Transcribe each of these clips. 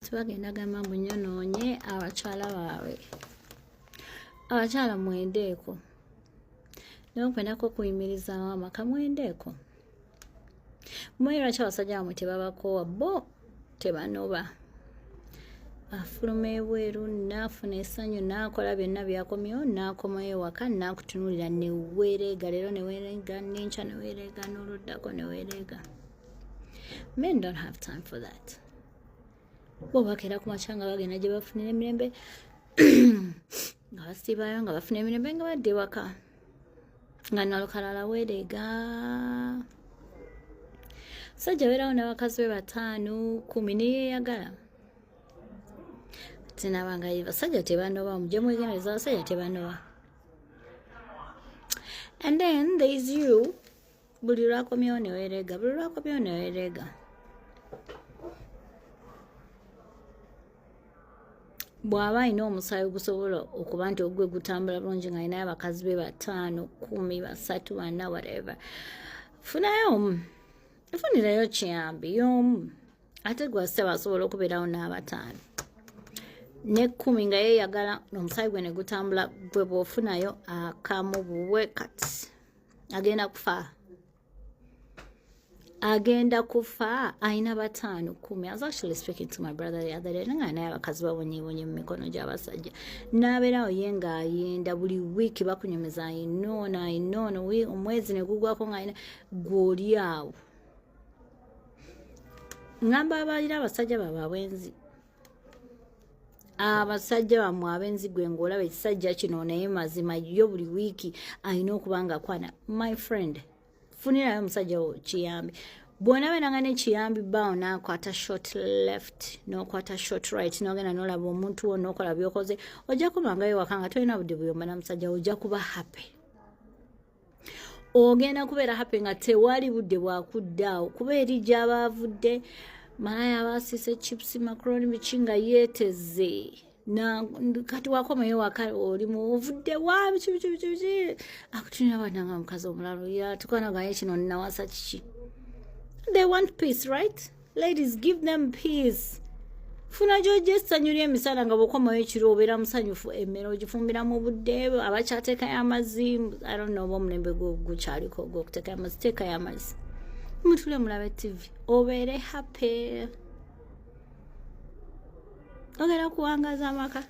abantu bagenda gamba munyonoonye abakyala baabwe. Abakyala mwendeeko. N'okwendako kuyimirizaawo amaka mwendeeko. Mumanyi lwaki abasajja bamwe tebabakoowa bo tebanoba. Afuluma ebweru n'afuna essanyu n'akola byonna byakomyewo n'akomayo ewaka n'akutunuulira neweereega leero neweereega n'enkya neweereega n'oluddako neweereega. Men don't have time for that. Bo bakeera ku makya nga bagenda gye bafunira emirembe nga basiibaayo nga bafuna emirembe nga badde ewaka nga nalukalala weereega. Sajja beerawo n'abakazi be 5, 10 ne yeeyagala. Tinabanga basajja tebanoba, mujje mwegendereza abasajja tebanoba. And then there is you. Buli lwakomyewo neweereega, buli lwakomyewo neweereega. Bw'aba alina omusaayi ogusobola okuba nti ogwe gutambula bulungi nga alinayo abakazi be 5, 10, 3, 4, whatever. Funayo omu. Funirayo kiyambi y'omu. Ate gwasaba asobola okubeerawo n'abataano. Ne 10 nga yeeyagala n'omusaayi gwe ne gutambula gwe bw'ofunayo akamu buwe kati. Agenda kufa alina 5, 10. I was actually speaking to my brother the other day. Nga naye abakazi babonyeebonye mu mikono gy'abasajja. N'abeerawo ye ng'ayenda buli wiiki bakunyumiza ayinoona omwezi ne gugwako ng'alina gw'oli awo. Ngamba abalina abasajja baabwe abenzi. Abasajja bammwe abenzi gwe ng'olaba ekisajja kino naye mazima yo buli wiiki alina okuba ng'akwana. My friend, funirayo omusajja wo kiyambi. Bw'onaabeeranga n'ekiyambi bbaawo n'akwata short left n'okwata short right n'ogenda n'olaba omuntu wo n'okola by'okoze, ojja kubangayo ewaka nga tolina budde buyomba na musajja ojja kuba happy. Ogenda kubeera happy nga tewali budde bwakuddaawo kuba eri gy'aba avudde malaya abasiise chips macaroni biki nga yeeteze kati wakomayo waka oli muvudde wa biki akutunira abananga omukazi omulala tukanagaye kino nawasa kiki. They want peace, right? Ladies, give them peace. Funa gy'ojja essanyu emisala nga bw'okomayo ekiro obeera musanyufu, emmere ogifumbira mu budde, abakyateekayo amazzi. I don't know oba omulembe gukyaliko gw'okuteekayo amazzi, teekayo amazzi. Mutule mulabe TV obeere happy. Ogera kuwangaza amaka.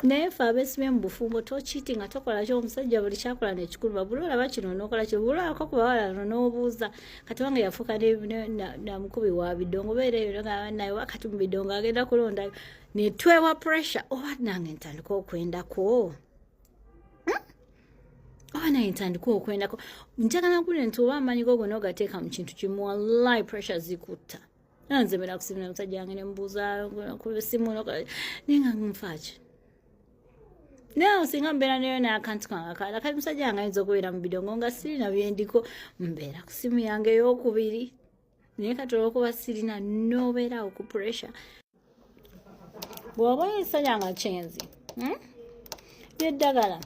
Naye ffe abeesibye mu bufumbo tokiiti nga tokola kyo omusajja buli kyakola n'ekikulu buli olaba kino n'okola kino buli olabako ku bawala n'obuuza kati wange yafuuka namukubi wa bidongo beereyo naye wakati mu bidongo agenda kulondayo ne twewa pressure oba nange ntandika okwendako. Oba naye ntandika okwendako. Njagala nkule nti oba amanyi go gonna ogateeka mu kintu kimu wallahi pressure zikutta. Nze mbeera kusimira omusajja wange ne mbuuza ku ssimu naye nga nfaaki. Naye singa mbeera neyo n'akantu kange akalala kali musajja wange ayinza okubeera mu bidongo nga sirina byendiko mbeera ku ssimu yange ey'okubiri. Naye kati olw'okuba sirina n'obeeraawo ku pressure. Bw'oba omusajja nga kyenzi y'eddagala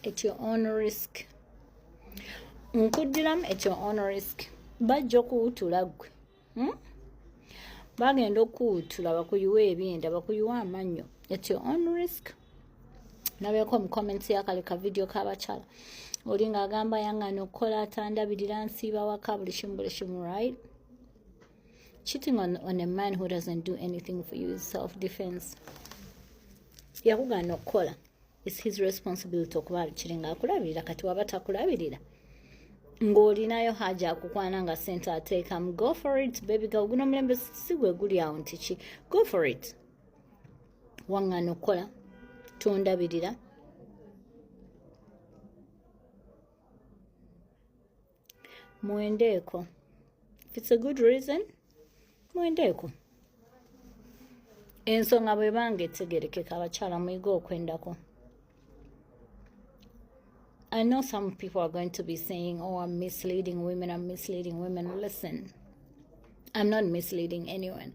at your own risk. Nkuddiramu at your own risk. Bajja okuwutula gwe. Bagenda okuwutula bakuyiwa ebyenda bakuyiwa amannyo at your own risk. Nabeeko mu comments y'akale ka video k'abakyala oli ng'agamba yangana okukola atandabirira nsiiba waka buli kimu, right? Cheating on a man who doesn't do anything for you is self-defense. Yakugana okukola. It's his responsibility okuba alikiri ng'akulabirira kati waba takulabirira ng'olinayo haja akukwana nga sente ateekamu. Go for it baby girl. Guno omulembe si gwe guli awo nti ki. Go for it. Wangana okukola tondabirira. Mwendeeko. If it's a good reason, mwendeeko. Ensonga bw'ebanga etegerekeka abakyala muyiga okwendako. I know some people are going to be saying, oh, I'm misleading women. Listen, I'm not misleading anyone.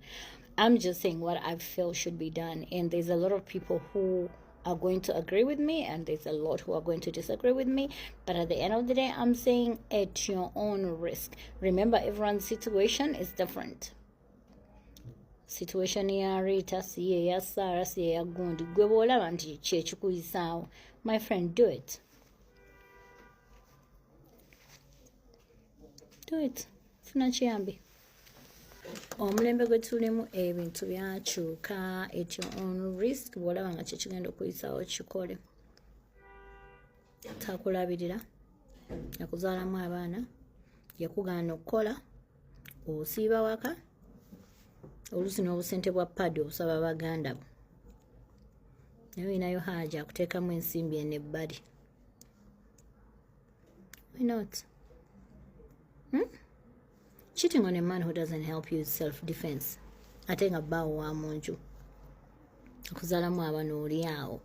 I'm just saying what I feel should be done. And there's a lot of people who are going to agree with me, and there's a lot who are going to disagree with me. But at the end of the day, I'm saying at your own risk. Remember, everyone's situation is different. situation ya Rita si ye ya Sara si ye ya Gundi gwe bw'olaba nti kyekikuyisaawo, my friend, do it. Do it. Funa kiyambi. Omulembe gwe tulimu ebintu byakyuka at your own risk. Bw'olaba nga kyekigenda okuyisaawo kikole. Takulabirira, yakuzaalamu abaana, yakugaana okukola, osiiba waka, oluusi n'obusente bwa padi obusaba baganda bo. Naye olinayo haja akuteekamu ensimbi eno ebbali. Why not? Cheating on a man who doesn't help you is self-defense. Ate nga bbaawo wa mu nju. Akuzaalamu abaana oli awo.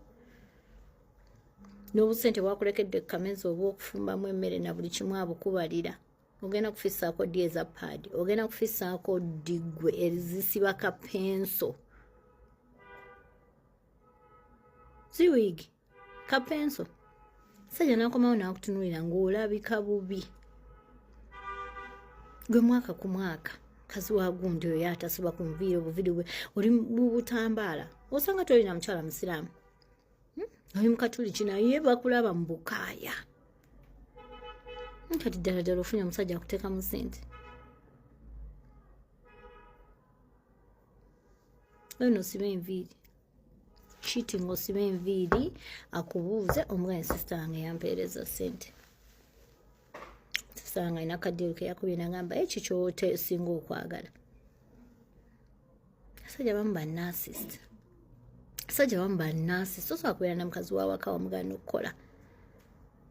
N'obusente bwakulekedde kamezi obw'okufumbamu emmere na buli kimu abukubalira. Ogenda kufisaako ddi eza paadi, ogenda kufisaako ddi ggwe ezisiba kapenso. Ziwigi kapenso. Sajja n'akomawo n'akutunuulira ng'olabika bubi. Gwe mwaka ku mwaka kazi wa Gundi oyo atasiba ku nviiri obuviiri bwe oli mu butambaala. Osanga tolina mukyala musiraamu. Oli mu katuliki naye bakulaba mu bukaaya. Kati ddala ofunye omusajja akuteekamu ssente. Ono osiba enviiri. Cheating osiba enviiri akubuuze omugane sisita wange yampeereza ssente. Sisita wange alina akaddeeru ke yakubye n'agamba ekyo ky'oteesinga okwagala. Abasajja bamu bannasist. Abasajja bamu bannasist. Osobola kubeera na mukazi w'awaka wamugaana okukola.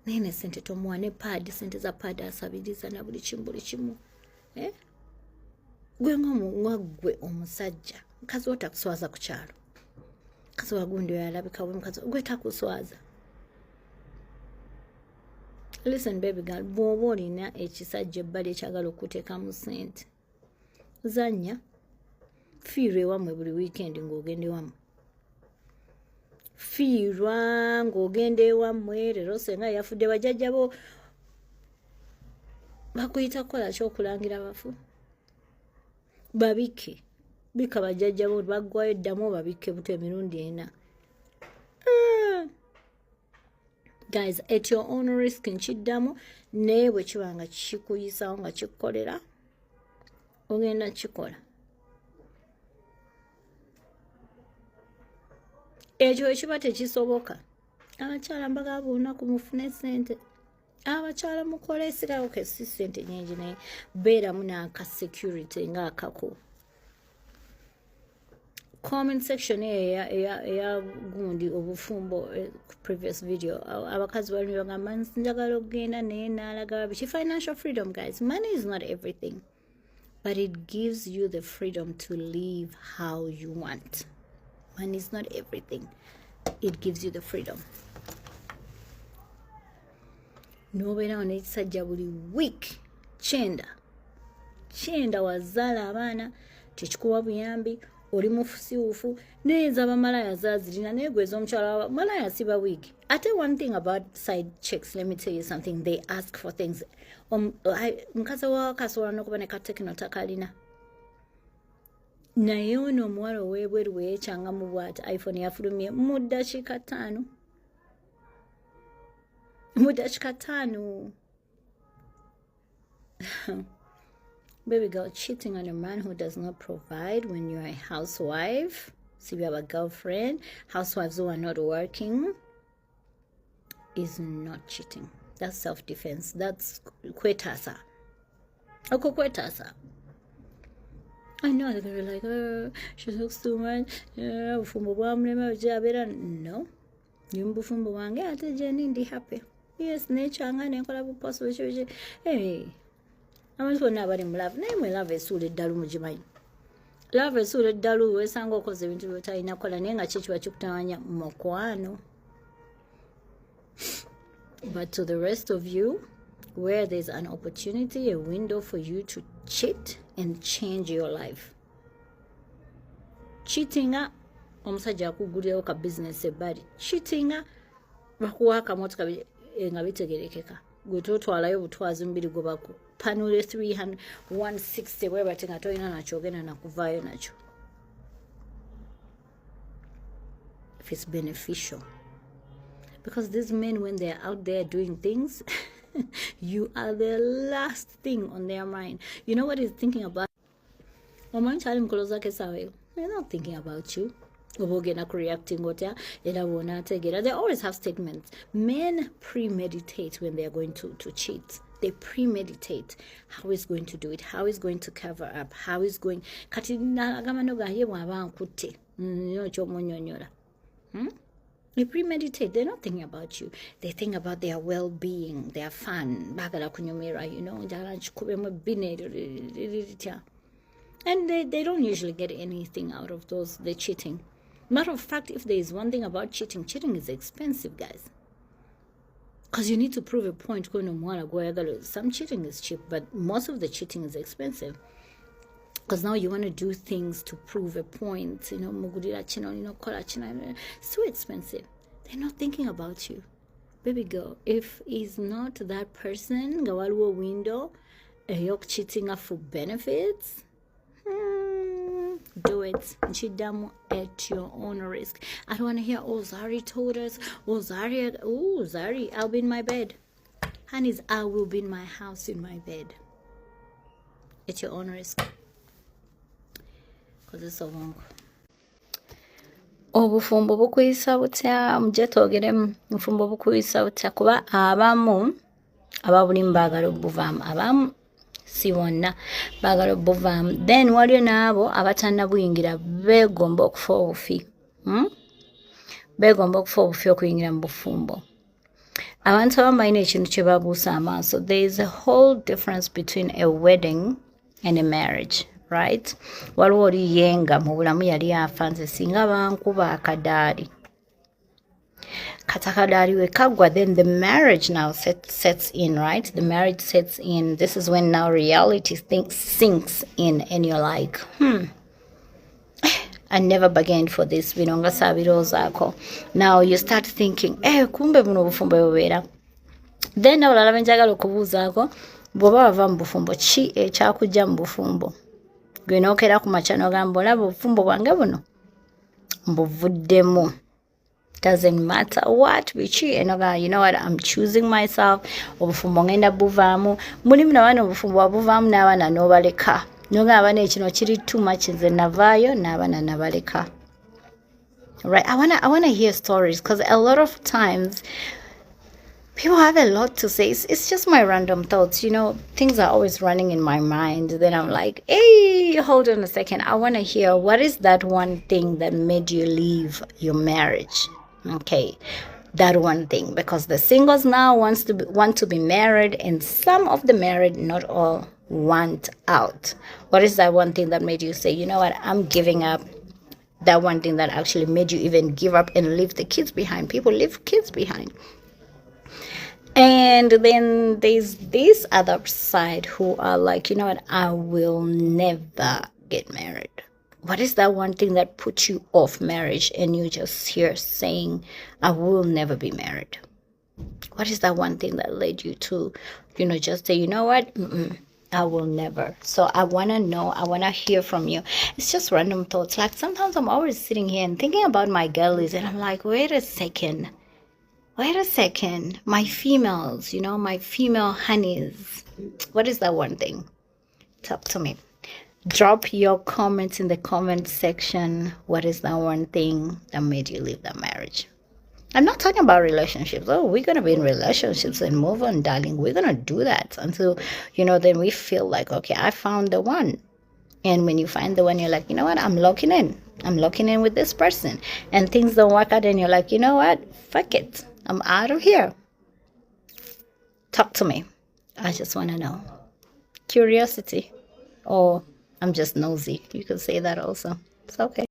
Naye ne ssente tomuwa ne paadi, ssente za paadi asabiriza na buli kimu. Gwe ng'omugwe omusajja, mukazi wo takuswaza ku kyalo. Mukazi wa Gundi oyo alabika bwe mukazi gwe takuswaza. Listen baby girl, bw'oba olina ekisajja ebbali ekyagala okuteekamu ssente, zanya, fiirwa ewammwe buli weekend ng'ogenda ewammwe. Fiirwa ng'ogenda ewammwe, leero senga yafudde bajjajja bo bakuyita kukola ky'okulangira abafu. Babike. Bika bajjajja bo baggwayo ddamu babike buto emirundi ena. Guys, at your own risk nkiddamu, naye bwe kiba nga kikuyisaawo nga kikukolera, ogenda kikola. Ekyo ekiba tekisoboka. Abakyala mbaga bunaku mufune ssente. Abakyala mukole sirawo ke si ssente nnyingi naye beeramu n'aka security ng'akako. Comment section eya Gundi obufumbo previous video. Abakazi bali bagamba njagala okugenda naye n'alaga biki. Financial freedom, guys. Money is not everything, but it gives you the freedom to live how you want. Money is not everything. It gives you the freedom. Nobeerawo n'ekisajja buli week kyenda wazaala abaana tekikuwa buyambi, oli mufusiwufu, neeza abamalaya zaazirina naye gweza omukyala wa malaya siba wig. Ate one thing about side chicks, let me tell you something, they ask for things. Mukazi wawaka asobola n'okuba ne katekino takalina. Naye ono omuwala ow'ebweru bwe yeekyangamu bw'ati iPhone yafulumye mu ddakiika 5. Mu ddakiika 5. Baby girl, cheating on a man who does not provide when you're a housewife, so you have a girlfriend, housewives who are not working, is not cheating. That's self-defense. That's kwetasa. Oko kwetasa. I know they're going to be like, oh, she looks too much. Bufumbo bwa mulema jabera. No. Bufumbo wange ate jeni ndi happy. Yes, nature nga nenkola buposo biki. Hey. Abantu bonna abali mu love. Naye mwe love esuula eddalu mugimanyi. Love esuula eddalu weesanga okoze ebintu byotalina kola naye nga kikiba kikutawanya mukwano. But to the rest of you, where there's an opportunity, a window for you to cheat and change your life. Cheatinga omusajja akugulirawo ka business ebbali. Cheatinga bakuwa akamotoka nga bitegerekeka. Gwe totwalayo butwazi mbiri gwe bakupanule 300 160 bwe bati nga tolina nakyo ogenda nakuvaayo nakyo. if it's beneficial. Because these men, when they're out there doing things, you are the last thing on their mind. You know what he's thinking about? They're not thinking about you. They always have statements. Men premeditate when they are going to cheat. They premeditate how he's going to do it, how he's going to cover up, how he's going. They premeditate. They're not thinking about you. They think about their well-being, their fun. And they don't usually get anything out of the cheating. Matter of fact, if there is one thing about cheating is expensive, guys. Because you need to prove a point. Some cheating is cheap, but most of the cheating is expensive. Because now you want to do things to prove a point. It's too expensive. They're not thinking about you. Baby girl, if he's not that person, gawalwo window, yok cheating up for benefits, do it. Chidamu at your own risk. I don't want to hear, Zari told us. Zari, I'll be in my bed. Honeys, I will be in my house in my bed. At your own risk. Because it's so long. Obufumbo bukuyisa butya muje twogeremu obufumbo bukuyisa butya kuba abamu ababulimu baagala obuvaamu abamu si bonna baagala obuvaamu then waliyo n'abo abatannabuyingira beegomba okufa obufi beegomba okufa obufi okuyingira mu bufumbo. Abantu abamu balina ekintu kye babuusa amaaso. There is a whole difference between a wedding and a marriage. Right? Waliwo oli yenga mu bulamu yali afa nze singa bankuba akadaali. Katakadaali we kagwa, then the marriage now sets in, right? The marriage sets in. This is when now reality sinks in and you're like, I never bargained for this. Now you start thinking, kumbe buno bufumbo bubeera. Then abalala benjagala okubuuzaako bw'oba bava mu bufumbo ki ekyakujja mu bufumbo. Gwe nookera ku machano gamba olaba obufumbo bwange buno mbuvuddemu. Doesn't matter what biki enoga, you know what, I'm choosing myself. Obufumbo ngenda buvaamu. Mulimu n'abaana obufumbo wabuvaamu n'abaana n'obaleka. Noga abaana ekino kiri too much nze navaayo n'abaana nabaleka. Right? I wanna hear stories because a lot of times people have a lot to say. It's just my random thoughts. Things are always running in my mind. Then I'm like, hey, hold on a second. I want to hear what is that one thing that made you leave your marriage? Okay, that one thing. Because the singles now want to be married, and some of the married, not all, want out. What is that one thing that made you say, you know what, I'm giving up? That one thing that actually made you even give up and leave the kids behind. People leave kids behind. And then there's this other side who are like, you know what, I will never get married. What is that one thing that put you off marriage and you just here saying, I will never be married? What is that one thing that led you to, just say, you know what, I will never. So I want to know, I want to hear from you. It's just random thoughts. Like sometimes I'm always sitting here and thinking about my girlies and I'm like, wait a second, my females, my female honeys. What is that one thing? Talk to me. Drop your comments in the comment section. What is that one thing that made you leave that marriage? I'm not talking about relationships. Oh, we're going to be in relationships and move on, darling. We're going to do that until, then we feel like, okay, I found the one. And when you find the one, you're like, you know what? I'm locking in. I'm locking in with this person. And things don't work out and you're like, you know what? Fuck it. I'm out of here. Talk to me. I just want to know. Curiosity. Or I'm just nosy. You could say that also. It's okay.